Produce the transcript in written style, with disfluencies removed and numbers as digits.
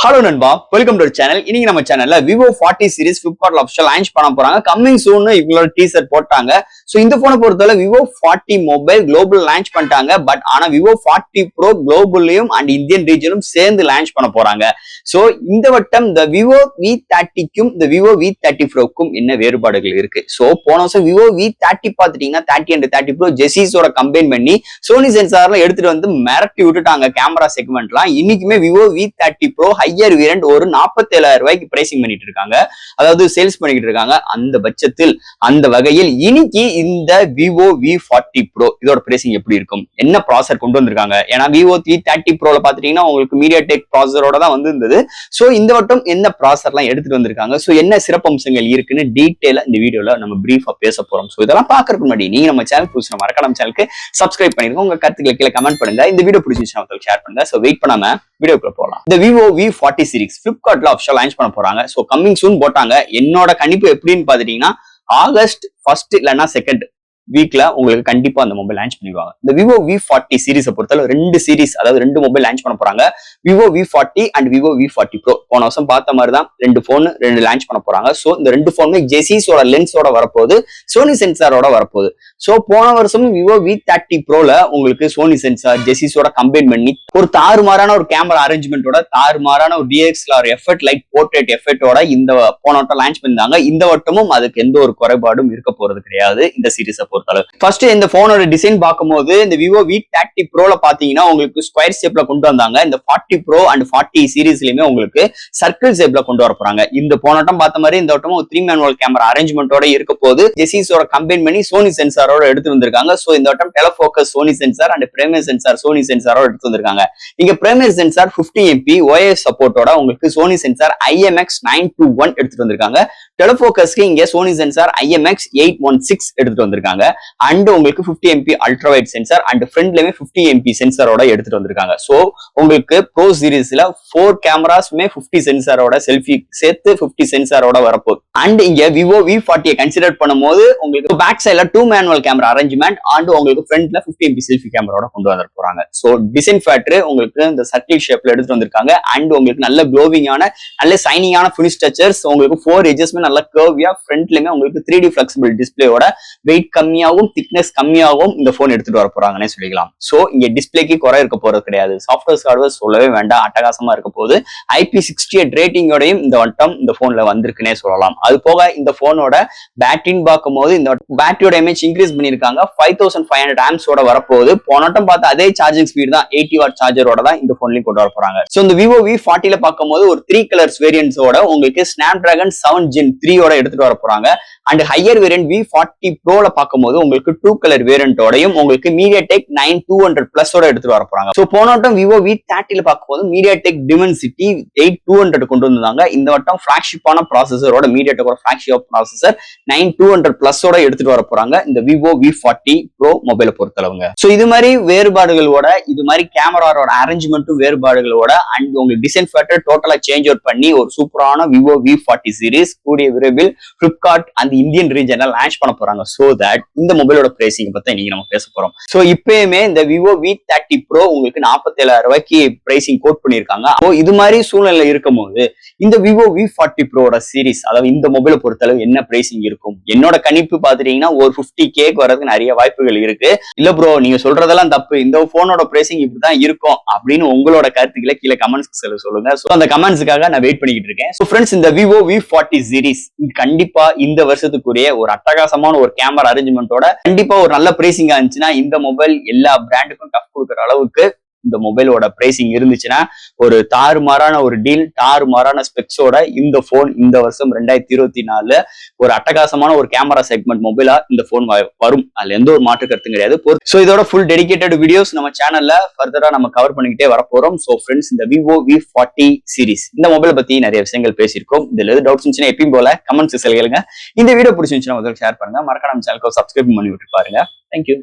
Hello நண்பா, welcome to channel. இன்னைக்கு நம்ம சேனல்ல விவோ 40 சீரிஸ் Flipkartல ஆஃபிஷியல் லான்ச் பண்ண போறாங்க. கம்மிங் சூன் இவங்களோட டீசர் போட்டாங்க. சோ இந்த போனை பொறுத்தவரை விவோ 40 மொபைல் குளோபல் லான்ச் பண்ணிட்டாங்க. பட் ஆனா விவோ 40 ப்ரோ குளோபல்லையும் அண்ட் இந்தியன் ரீஜனும் சேர்ந்து லான்ச் பண்ண போறாங்க. சோ இந்த வட்டம் இந்த விவோ V30க்கும் இந்த விவோ V30 ப்ரோக்கும் என்ன வேறுபாடுகள் இருக்கு? சோ போன வருஷம் விவோ V30 பாத்துட்டீங்கன்னா 30 and 30 ப்ரோ ஜெசிஸோட கம்பைன் பண்ணி சோனி சென்சார்ல எடுத்துட்டு வந்து மிரட்டி விட்டுட்டாங்க கேமரா செக்மெண்ட்லாம். இன்னைக்குமே Vivo V30 bro higher variant ஒரு 47,000 ரூபாய்க்கு பிரைசிங் பண்ணிட்டு இருக்காங்க, அதாவது சேல்ஸ் பண்ணிட்டு இருக்காங்க. அந்த பட்சத்தில் அந்த வகையில் இன்னைக்கு இந்த விவோ V40 ப்ரோ இதோட பிரைசிங் எப்படி இருக்கும், என்ன ப்ராசஸர் கொண்டு வந்திருக்காங்க? ஏன்னா விவோ V30 ப்ரோல பாத்துட்டீங்கன்னா உங்களுக்கு மீடியாடெக் ப்ராசஸரோட தான் வந்திருந்தது. சோ இந்த வட்டம் என்ன ப்ராசஸர்லாம் எடுத்துட்டு வந்திருக்காங்க, சோ என்ன சிறப்பம்சங்கள் இருக்குன்னு டீடைலா இந்த வீடியோல நம்ம பிரீஃபா பேச போறோம். சோ இதெல்லாம் பாக்குறதுக்கு முன்னாடி நீங்க நம்ம சேனல் புதுசா மறக்காம நம்ம சேனலுக்கு சப்ஸ்கிரைப் பண்ணிருங்க, உங்க கருத்துக்களை கீழே கமெண்ட் பண்ணுங்க, இந்த வீடியோ பிடிச்சிருந்துச்சுன்னா ஷேர் பண்ணுங்க. சோ வெயிட் பண்ணாம வீடியோக்குள்ள போகலாம். இந்த விவோ V40 சீரிஸ் Flipkartல ஆஃபிஷியல் லான்ச் பண்ண போறாங்க. சோ கம்மிங் சூன் போட்டாங்க. என்னோட கணிப்பு எப்படின்னு பாத்துட்டீங்கன்னா ஆகஸ்ட் 1 இல்லைன்னா 2 வீக்ல உங்களுக்கு கண்டிப்பா அந்த மொபைல் லான்ச் பண்ணிடுவாங்க. இந்த விவோ V40 சீரிஸை பொறுத்தவரை 2 சீரிஸ், அதாவது 2 மொபைல் லான்ச் பண்ண போறாங்க. Vivo V40 and Vivo V40 bro. போன வருஷம் பார்த்த மாதிரி தான் 2 போன் 2 லான்ச் பண்ண போறாங்க. சோ இந்த 2 போனுமே ஜெசிஸோட லென்ஸோட வரப்போகுது, சோனி சென்சாரோட வரப்போகுது. சோ போன வருஷம் விவோ V30 ப்ரோல உங்களுக்கு சோனி சென்சார் ஜெசிஸோட கம்பைன் பண்ணி ஒரு தாறுமாறான ஒரு கேமரா அரேஞ்ச்மெண்டோட தாறுமாறான ஒரு DXLR எஃபெக்ட் லைட் போர்ட்ரேட் எஃபெக்டோட இந்த போன வட்டம் லான்ச் பண்ணிருந்தாங்க. இந்த வட்டமும் அதுக்கு எந்த ஒரு குறைபாடும் இருக்க போறது கிடையாது இந்த சீரிஸை பொறுத்தளவு. ஃபர்ஸ்ட் இந்த போனோட டிசைன் பார்க்கும்போது இந்த விவோ V30 ப்ரோல பாத்தீங்கன்னா உங்களுக்கு ஸ்கொயர் ஷேப்ல கொண்டு வந்தாங்க. இந்த 40 ப்ரோ அண்ட் 40 சீரிஸ்லயுமே உங்களுக்கு சர்க்கிள் ஷேப்ல கொண்டு வர போறாங்க. இந்த போனட்டம் பார்த்த மாதிரி இந்த வட்டமும் 3 மேனுவல் கேமரா அரேஞ்ச்மெண்டோட இருக்க போது ஜெசிஸோட கம்பைன் பண்ணி சோனி சென்சாரோட எடுத்து வந்திருக்காங்க. சோ இந்த வட்டம் டெலஃபோக்கஸ் Sony sensor and primary sensor Sony சென்சாரோட எடுத்து வந்திருக்காங்க. இங்க பிரைமரி சென்சார் 50 MP OIS சப்போர்ட்டோட உங்களுக்கு சோனி சென்சார் IMX921 எடுத்துட்டு வந்திருக்காங்க. டெலஃபோக்கஸ்க்கு இங்க சோனி சென்சார் IMX816 எடுத்துட்டு வந்திருக்காங்க. அண்ட் உங்களுக்கு 50 MP ultra wide sensor and ஃப்ரண்ட்லயுமே 50 MP சென்சாரோட எடுத்துட்டு வந்திருக்காங்க. சோ உங்களுக்கு ப்ரோ சீரிஸ்ல 4 கேமராஸ்மே 50 சென்சாரோட செல்ஃபி சேர்த்து 50 சென்சாரோட வரப்போகுது. அண்ட் இங்க விவோ V40 கன்சிடர் பண்ணும்போது உங்களுக்கு பேக் சைட்ல 2 மேனுவல் கேமரா அரேஞ்ச்மெண்ட் அண்ட் உங்களுக்கு ஃப்ரண்ட்ல 50 MP செல்ஃபி கேமராவோட கொண்டு வர போறாங்க. சோ டிசைன் ஃபேக்டர் உங்களுக்கு இந்த சர்க்கிள் ஷேப்ல எடுத்துட்டு வந்திருக்காங்க. அண்ட் உங்களுக்கு நல்ல க்ளோவிங்கான நல்ல சைனிங்கான ஃபினிஷ் டச்சர்ஸ், உங்களுக்கு 4 எட்ஜஸ்மே நல்ல கர்வியா, ஃப்ரண்ட்லயுமே உங்களுக்கு 3D ஃபிளெக்சிபிள் டிஸ்பிளேயோட வெயிட் கம்மியாகவும் திக்னஸ் கம்மியாகவும் இந்த போன் எடுத்துட்டு வர போறாங்கன்னே சொல்லிக்கலாம். சோ இங்க டிஸ்பிளேக்கு குறை இருக்க போறது கிடையாது. சாஃப்ட்வேர் ஹார்ட்வேர் சொல்லவே வேண்டாம், அட்டகாசமா இருக்க போது. IP68 ரேட்டிங்கோடையும் இந்த வட்டம் இந்த போன்ல வந்திருக்குன்னே சொல்லலாம். அது போக இந்த போனோட பேட்டரின்னு பார்க்கும்போது இந்த பேட்டரியோட இமேஜ் இன்க்ரீஸ் பண்ணிருக்காங்க. 5500 ஆம்ஸோட வரப்போகுது. போன வட்டம் பார்த்த அதே சார்ஜிங் ஸ்பீட் தான் 80 வாட் சார்ஜரோட தான் இந்த போன்லயும் கொண்டு வர போறாங்க. சோ இந்த விவோ V40ல பார்க்கும்போது ஒரு 3 கலர்ஸ் வேரியன்ட்ஸோட உங்களுக்கு ஸ்னாப்டிராகன் 7 Gen 3 ஓட எடுத்துட்டு வர போறாங்க. அண்ட் ஹையர் வேரியன்ட் V40 ப்ரோல பார்க்கும்போது உங்களுக்கு 2 கலர் வேரியன்ட்டோடையும் உங்களுக்கு மீடியாடெக் 9200 பிளஸோட எடுத்துட்டு வர போறாங்க. சோ போன வட்டம் விவோ V30ல பார்க்கும்போது மீடியாடெக் டிமென்சிட்டி 8200 கொண்டு வந்தாங்க. இந்த வட்டம் ஃபிளாக்ஷிப்பான ப்ராசஸரோட மீடியாடெக்கோட ஃபிளாக்ஷிப் ப்ராசஸர் 9200 பிளஸோட எடுத்துட்டு வர போறாங்க இந்த விவோ V40 ப்ரோ மொபைலை பொறுத்தளவுங்க. சோ இது மாதிரி வேறுபாடுகளோட, இது மாதிரி கேமராவோட அரேஞ்ச்மெண்ட்டும் வேறுபாடுகளோட அண்ட் உங்களுக்கு டிசைன் ஃபேக்டர் டோட்டலா சேஞ்ச் அவுட் பண்ணி ஒரு சூப்பரான விவோ V40 சீரிஸ் கூடிய விரைவில் Flipkart அந்த இந்தியன் ரீஜன்ல லான்ச் பண்ண போறாங்க. சோ தட் இந்த மொபைலோட பிரைசிங் பத்தி இன்னைக்கு நம்ம பேச போறோம். சோ இப்பயுமே இந்த விவோ V30 ப்ரோ உங்களுக்கு 47,000 ரூபாய்க்கு பிரைசிங் கோட் பண்ணிருக்காங்க. சோ இது மாதிரி சூழ்நிலை இருக்கும் போது இந்த விவோ V40 ப்ரோட சீரிஸ், அதாவது இந்த மொபைலை பொறுத்தளவு என்ன பிரைசிங் இருக்கும்? என்னோட கணிப்பு பாத்துட்டீங்கன்னா ஒரு 50K வரதுக்கு நிறைய வாய்ப்புகள் இருக்கு. இல்ல ப்ரோ நீங்க சொல்றதெல்லாம் தப்பு, இந்த போனோட பிரைசிங் இப்படிதான் இருக்கும் அப்படின்னு உங்களோட கருத்துக்களை கீழே கமெண்ட்ஸ் சொல்லுங்க. சோ அந்த கமெண்ட்ஸ்க்காக நான் வெயிட் பண்ணிக்கிட்டு இருக்கேன். சோ ஃப்ரெண்ட்ஸ், இந்த விவோ V40 சீரிஸ் கண்டிப்பா இந்த வருஷத்துக்குரிய ஒரு அட்டகாசமான ஒரு கேமரா அரேஞ்ச்மெண்டோட கண்டிப்பா ஒரு நல்ல பிரைசிங்கா இருந்துச்சுன்னா இந்த மொபைல் எல்லா பிராண்டுக்கும் டஃப் கொடுக்குற அளவுக்கு இந்த மொபைலோட பிரைசிங் இருந்துச்சுன்னா ஒரு தாறுமாறான ஒரு டீல், தாறுமாறான ஸ்பெக்ஸோட இந்த போன் இந்த வருஷம் 2024 ஒரு அட்டகாசமான ஒரு கேமரா செக்மெண்ட் மொபைலா இந்த போன் வரும். அதுல எந்த ஒரு மாற்று கருத்தும் கிடையாது. சோ இதோட ஃபுல் டெடிகேட்டட் வீடியோஸ் நம்ம சேனல்ல ஃபர்தரா நம்ம கவர் பண்ணிக்கிட்டே வரப்போறோம். சோ ஃப்ரெண்ட்ஸ், இந்த விவோ V40 சீரிஸ் இந்த மொபைலை பத்தி நிறைய விஷயங்கள் பேசியிருக்கோம். இதுல எது டவுட்ஸ் இருந்துச்சுன்னா எப்பயும் போல கமெண்ட்ஸ் கேளுங்க. இந்த வீடியோ பிடிச்சிருந்துச்சுன்னா முதல்ல ஷேர் பண்ணுங்க, மறக்காம சேனலுக்கு சப்ஸ்கிரைப் பண்ணி விட்டு பாருங்க. தேங்க்யூ.